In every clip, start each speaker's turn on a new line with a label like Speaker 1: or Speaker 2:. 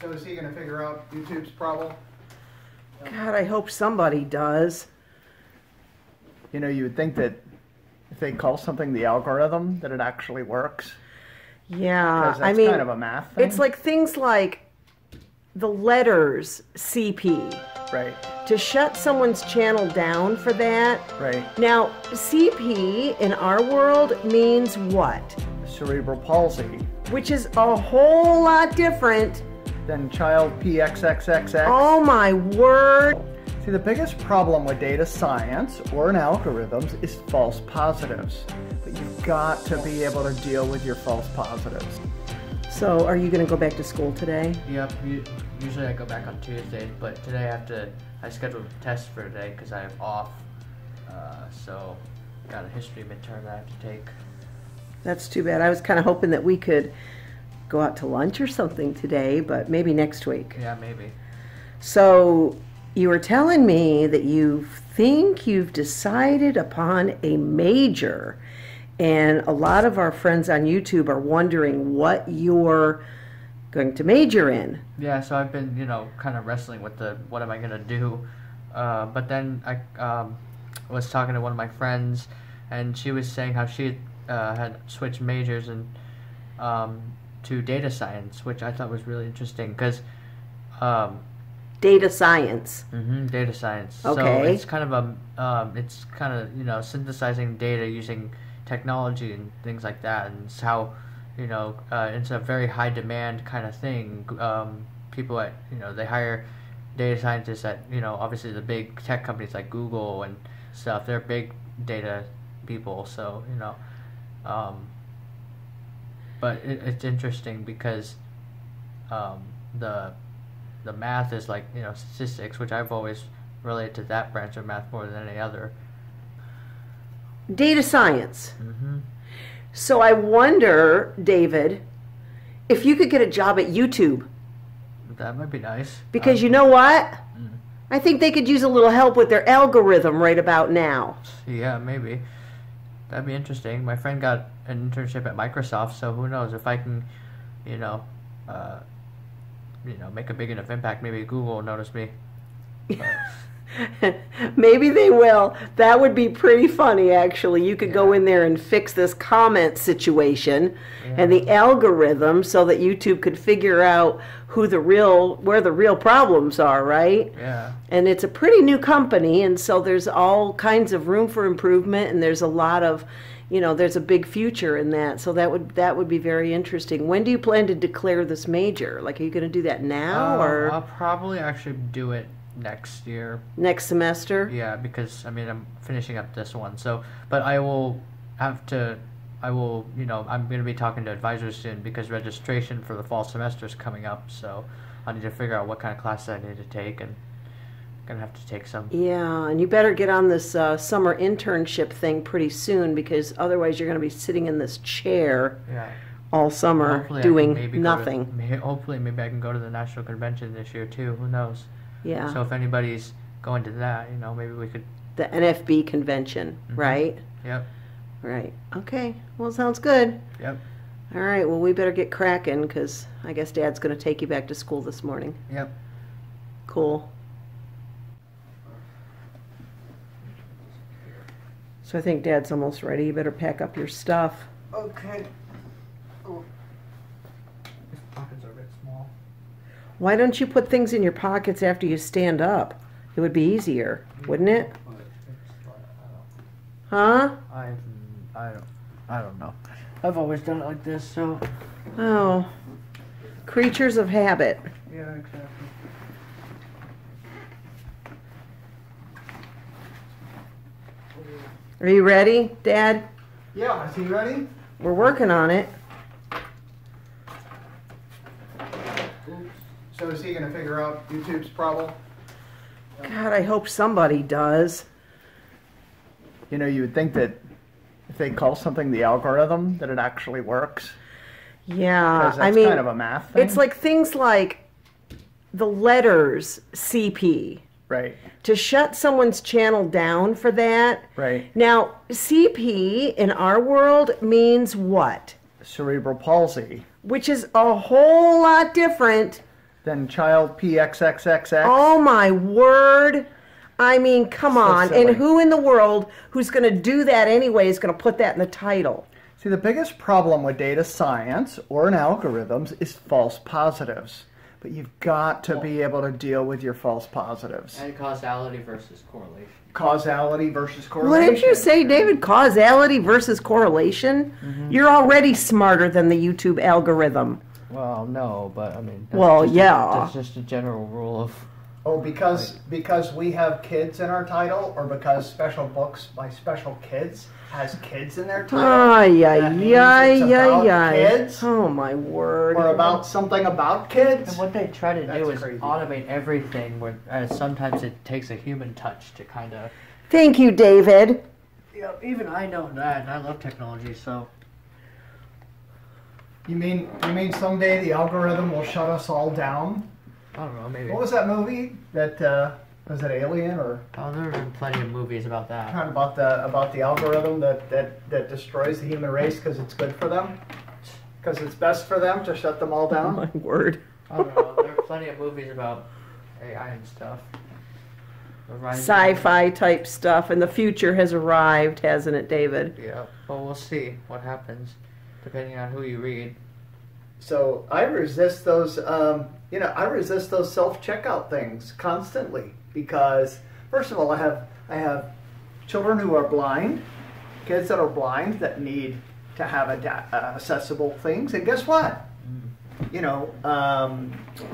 Speaker 1: So is he going to figure out YouTube's problem?
Speaker 2: God, I hope somebody does.
Speaker 3: You know, you would think that if they call something the algorithm, that it actually works.
Speaker 2: Yeah,
Speaker 3: Because that's
Speaker 2: I mean,
Speaker 3: kind of a math thing.
Speaker 2: it's like things like the letters CP.
Speaker 3: Right,
Speaker 2: To shut someone's channel down for that.
Speaker 3: right.
Speaker 2: Now, CP in our world means what?
Speaker 3: Cerebral palsy.
Speaker 2: Which is a whole lot different.
Speaker 3: Then child PXXXX.
Speaker 2: Oh my word.
Speaker 3: See, the biggest problem with data science or in algorithms is false positives. But you've got to be able to deal with your false positives.
Speaker 2: So, are you going to go back to school today?
Speaker 4: Yep, usually I go back on Tuesdays, but today I scheduled a test for today because I have off. So, got a history midterm that I have to take.
Speaker 2: That's too bad. I was kind of hoping that we could go out to lunch or something today, but maybe next week.
Speaker 4: Yeah, maybe.
Speaker 2: So, you were telling me that you think you've decided upon a major, and a lot of our friends on YouTube are wondering what you're going to major in.
Speaker 4: Yeah, so I've been, kind of wrestling with what am I going to do. But then I was talking to one of my friends, and she was saying how she had switched majors and to data science, which I thought was really interesting because
Speaker 2: Data science.
Speaker 4: Data science.
Speaker 2: Okay.
Speaker 4: So it's kind of synthesizing data using technology and things like that, and it's how it's a very high demand kind of thing. People at they hire data scientists at obviously the big tech companies like Google and stuff. They're big data people, so but it's interesting because the math is like statistics, which I've always related to that branch of math more than any other.
Speaker 2: Data science. So I wonder, David, if you could get a job at YouTube.
Speaker 4: That might be nice.
Speaker 2: Because you know what? I think they could use a little help with their algorithm right about now.
Speaker 4: Yeah, maybe. That'd be interesting. My friend got an internship at Microsoft, so who knows if I can, make a big enough impact. Maybe Google will notice me.
Speaker 2: Maybe they will. That would be pretty funny, actually. You could go in there and fix this comment situation and the algorithm so that YouTube could figure out where the real problems are, right?
Speaker 4: Yeah.
Speaker 2: And it's a pretty new company, and so there's all kinds of room for improvement, and there's a lot of, there's a big future in that. So that would be very interesting. When do you plan to declare this major? Like, are you going to do that now, or
Speaker 4: I'll probably actually do it next year.
Speaker 2: Next semester?
Speaker 4: Yeah, because I'm finishing up this one. So, but I'm going to be talking to advisors soon because registration for the fall semester is coming up. So I need to figure out what kind of classes I need to take, and I'm going to have to take some.
Speaker 2: Yeah, and you better get on this summer internship thing pretty soon, because otherwise you're going to be sitting in this chair all summer doing nothing.
Speaker 4: Hopefully maybe I can go to the national convention this year too. Who knows?
Speaker 2: Yeah.
Speaker 4: So if anybody's going to that, maybe we could.
Speaker 2: The NFB convention, right?
Speaker 4: Yep.
Speaker 2: Right. Okay. Well, sounds good.
Speaker 4: Yep.
Speaker 2: All right. Well, we better get cracking, because I guess Dad's going to take you back to school this morning.
Speaker 4: Yep.
Speaker 2: Cool. So I think Dad's almost ready. You better pack up your stuff.
Speaker 4: Okay. Oh. These pockets are a bit small.
Speaker 2: Why don't you put things in your pockets after you stand up? It would be easier, wouldn't it? Huh?
Speaker 4: I don't know. I've always done it like this, so.
Speaker 2: Oh. Creatures of habit.
Speaker 4: Yeah, exactly.
Speaker 2: Are you ready, Dad?
Speaker 1: Yeah, is he ready?
Speaker 2: We're working on it.
Speaker 1: So is he going to figure out YouTube's problem?
Speaker 2: God, I hope somebody does.
Speaker 3: You know, you would think that if they call something the algorithm, that it actually works.
Speaker 2: Yeah,
Speaker 3: Because that's
Speaker 2: I mean,
Speaker 3: kind of a math thing.
Speaker 2: it's like things like the letters CP.
Speaker 3: Right,
Speaker 2: To shut someone's channel down for that.
Speaker 3: right.
Speaker 2: Now, CP in our world means what?
Speaker 3: Cerebral palsy.
Speaker 2: which is a whole lot different
Speaker 3: Then child PXXXX.
Speaker 2: Oh my word. I mean, come on.
Speaker 3: silly.
Speaker 2: And who in the world who's going to do that anyway is going to put that in the title?
Speaker 3: See, the biggest problem with data science or in algorithms is false positives. But you've got to be able to deal with your false positives.
Speaker 4: And causality versus correlation.
Speaker 3: Causality versus
Speaker 2: What
Speaker 3: correlation.
Speaker 2: did you say, David? Causality versus correlation? You're already smarter than the YouTube algorithm.
Speaker 4: Well, no, but I mean.
Speaker 2: Well,
Speaker 4: just
Speaker 2: yeah.
Speaker 4: That's just a general rule of.
Speaker 1: Oh, because we have kids in our title, or because special books by special kids has kids in their title?
Speaker 2: Ay, ay,
Speaker 1: That means
Speaker 2: ay,
Speaker 1: it's about
Speaker 2: ay,
Speaker 1: kids?
Speaker 2: Oh, my word.
Speaker 1: Or about something about kids?
Speaker 4: And what they try to
Speaker 1: That's
Speaker 4: do is
Speaker 1: crazy.
Speaker 4: automate everything, where sometimes it takes a human touch to kind of.
Speaker 2: Thank you, David.
Speaker 4: Yeah, even I know that, and I love technology, so.
Speaker 1: You mean someday the algorithm will shut us all down?
Speaker 4: I don't know, maybe.
Speaker 1: What was that movie that was it Alien or
Speaker 4: Oh, there have been plenty of movies about that.
Speaker 1: kind of about the algorithm that destroys the human race because it's good for them, because it's best for them to shut them all
Speaker 2: Oh,
Speaker 1: down?
Speaker 2: my word.
Speaker 4: I don't know. There are plenty of movies about AI and stuff. The rise of-
Speaker 2: Sci-fi type stuff, and the future has arrived, hasn't it, David?
Speaker 4: Yeah, but we'll see what happens, depending on who you read.
Speaker 1: So I resist those. I resist those self-checkout things constantly because, first of all, I have children who are blind, kids that are blind that need to have accessible things, and guess what?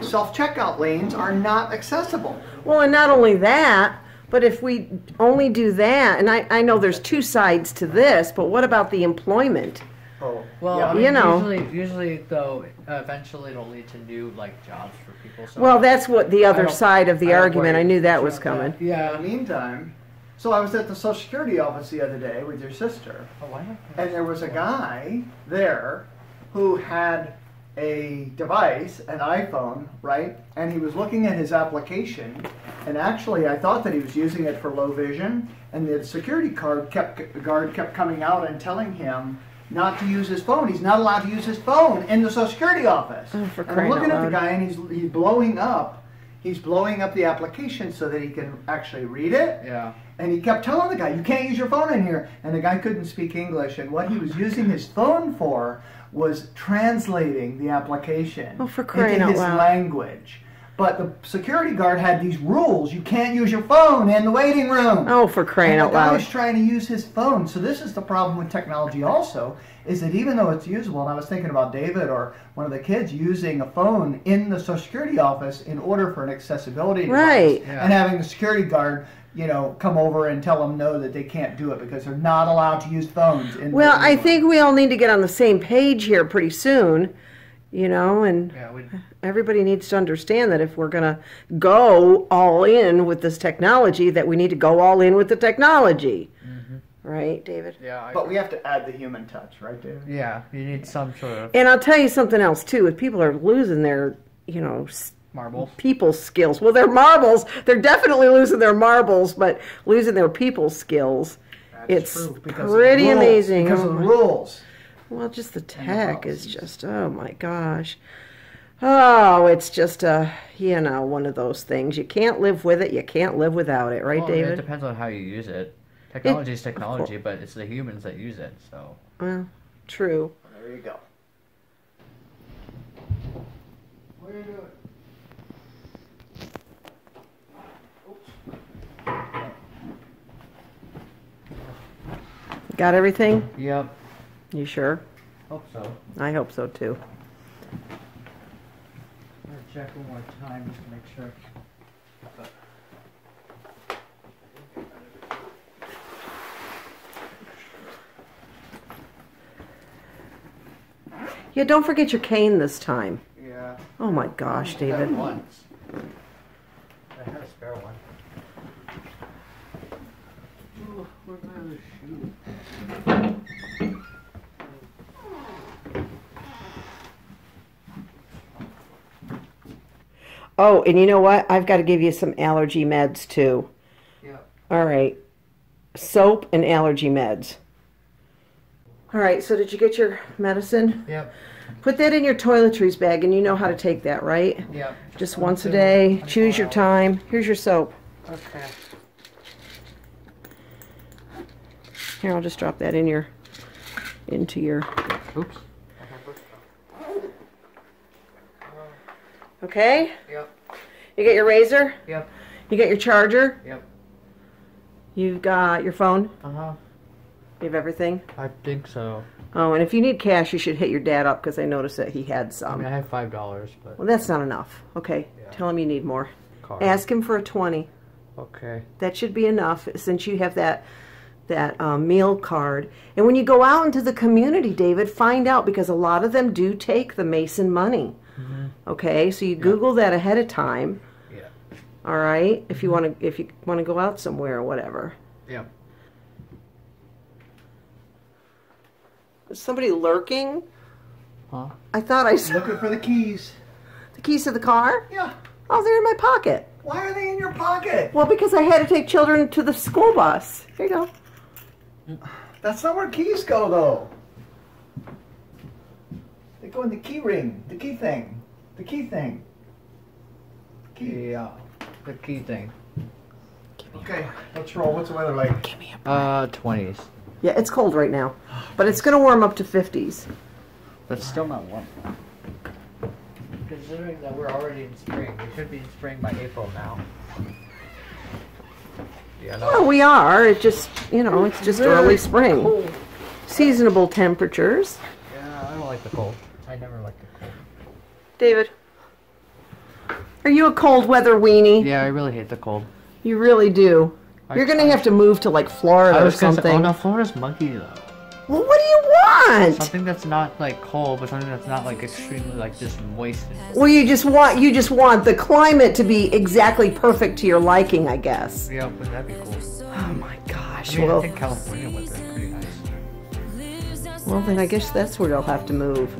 Speaker 1: Self-checkout lanes are not accessible.
Speaker 2: Well, and not only that, but if we only do that, and I know there's two sides to this, but what about the employment?
Speaker 1: Oh,
Speaker 4: Well,
Speaker 1: yeah.
Speaker 4: I mean,
Speaker 2: You know.
Speaker 4: usually though, eventually it'll lead to new jobs for people. So
Speaker 2: Well, that's what the other
Speaker 4: don't-
Speaker 2: side of the
Speaker 4: I don't
Speaker 2: argument.
Speaker 4: worry
Speaker 2: I knew that was
Speaker 1: about that.
Speaker 2: coming.
Speaker 1: In
Speaker 4: yeah.
Speaker 1: the meantime, so I was at the Social Security office the other day with your sister,
Speaker 4: Oh, why not?
Speaker 1: and there was a guy there who had a device, an iPhone, right? And he was looking at his application, and actually I thought that he was using it for low vision, and the security guard kept coming out and telling him not to use his phone. He's not allowed to use his phone in the Social Security office.
Speaker 2: Oh, for
Speaker 1: and I'm
Speaker 2: crying
Speaker 1: looking
Speaker 2: out
Speaker 1: at the
Speaker 2: loud.
Speaker 1: guy, and he's blowing up. He's blowing up the application so that he can actually read it.
Speaker 4: Yeah.
Speaker 1: And he kept telling the guy, you can't use your phone in here. And the guy couldn't speak English. And what he was using his phone for was translating the application
Speaker 2: Oh, for crying
Speaker 1: into
Speaker 2: out
Speaker 1: his
Speaker 2: loud.
Speaker 1: language. But the security guard had these rules. You can't use your phone in the waiting room.
Speaker 2: Oh, for crying
Speaker 1: And
Speaker 2: out
Speaker 1: the guy
Speaker 2: loud.
Speaker 1: was trying to use his phone. So this is the problem with technology also, is that even though it's usable, and I was thinking about David or one of the kids using a phone in the Social Security office in order for an accessibility device,
Speaker 2: Right.
Speaker 4: Yeah.
Speaker 1: and having the security guard, come over and tell them no, that they can't do it because they're not allowed to use phones.
Speaker 2: Well, I think we all need to get on the same page here pretty soon, and
Speaker 4: Yeah.
Speaker 2: everybody needs to understand that if we're going to go all in with this technology, that we need to go all in with the technology. Right, David?
Speaker 4: Yeah.
Speaker 1: But we have to add the human touch, right, David?
Speaker 4: Yeah. You need some sort of
Speaker 2: And I'll tell you something else, too. If people are losing their,
Speaker 4: marbles.
Speaker 2: people skills, well, their marbles, they're definitely losing their marbles, but losing their people skills, it's
Speaker 1: true, because of the
Speaker 2: pretty
Speaker 1: rules,
Speaker 2: amazing.
Speaker 1: Because of the rules.
Speaker 2: Well, just the tech is just, oh my gosh. Oh, it's just one of those things. You can't live with it. You can't live without it, right,
Speaker 4: Well, I mean, it
Speaker 2: David?
Speaker 4: depends on how you use it. Technology is technology, but it's the humans that use it. So.
Speaker 2: Well, true.
Speaker 1: There you go.
Speaker 4: What are you doing?
Speaker 2: Got everything?
Speaker 4: Yep.
Speaker 2: You sure?
Speaker 4: Hope so.
Speaker 2: I hope so, too.
Speaker 4: I'm gonna check one more time just to make sure.
Speaker 2: Yeah, don't forget your cane this time.
Speaker 4: Yeah.
Speaker 2: Oh my gosh, David.
Speaker 4: Once. I had a spare one. Oh, where's my other shoe?
Speaker 2: Oh, and you know what? I've got to give you some allergy meds, too.
Speaker 4: Yeah.
Speaker 2: All right. Soap and allergy meds. All right, so did you get your medicine?
Speaker 4: Yep.
Speaker 2: Put that in your toiletries bag, and you know how to take that, right?
Speaker 4: Yeah.
Speaker 2: Just once a day. Choose your time. Here's your soap.
Speaker 4: Okay.
Speaker 2: Here, I'll just drop that in your, into your.
Speaker 4: Oops.
Speaker 2: Okay?
Speaker 4: Yep.
Speaker 2: You got your razor?
Speaker 4: Yep.
Speaker 2: You got your charger?
Speaker 4: Yep.
Speaker 2: You've got your phone?
Speaker 4: Uh-huh.
Speaker 2: You have everything?
Speaker 4: I think so.
Speaker 2: Oh, and if you need cash, you should hit your dad up because I noticed that he had
Speaker 4: I
Speaker 2: some.
Speaker 4: mean, I have $5, but...
Speaker 2: Well, that's not enough. Okay.
Speaker 4: Yeah.
Speaker 2: Tell him you need more.
Speaker 4: Card.
Speaker 2: Ask him for a 20.
Speaker 4: Okay.
Speaker 2: That should be enough since you have that meal card. And when you go out into the community, David, find out because a lot of them do take the Mason money.
Speaker 4: Mm-hmm.
Speaker 2: Okay, so you Google that ahead of time.
Speaker 4: Yeah.
Speaker 2: All right, if you want to go out somewhere or whatever.
Speaker 4: Yeah.
Speaker 2: Is somebody lurking?
Speaker 4: Huh?
Speaker 2: I thought I saw
Speaker 1: Looking for the keys.
Speaker 2: the keys to the car.
Speaker 1: Yeah.
Speaker 2: Oh, they're in my pocket.
Speaker 1: Why are they in your pocket?
Speaker 2: Well, because I had to take children to the school bus. Here you go.
Speaker 1: That's not where keys go, though. They go in the key ring, the key thing, the key thing. Key.
Speaker 4: Yeah. The key thing.
Speaker 1: Okay, let's roll. What's the weather like?
Speaker 4: 20s.
Speaker 2: Yeah, it's cold right now, but it's going to warm up to 50s.
Speaker 4: That's still not warm. Considering that we're already in spring, we should be in spring by April now. Yeah, no.
Speaker 2: Well, we are. It just, it's just early spring.
Speaker 4: Cold.
Speaker 2: Seasonable temperatures.
Speaker 4: Yeah, I don't like the cold. I never liked the cold.
Speaker 2: David, are you a cold weather weenie?
Speaker 4: Yeah, I really hate the cold.
Speaker 2: You really do. You're going to have to move to like Florida or something.
Speaker 4: Say, oh no, Florida's muggy though.
Speaker 2: Well, what do you want?
Speaker 4: Something that's not like cold, but something that's not like extremely like just moist.
Speaker 2: Well, you just want the climate to be exactly perfect to your liking, I guess.
Speaker 4: Yeah, wouldn't that be cool?
Speaker 2: Oh my gosh.
Speaker 4: I mean,
Speaker 2: Well,
Speaker 4: I think California weather is pretty nice.
Speaker 2: then I guess that's where you'll have to move.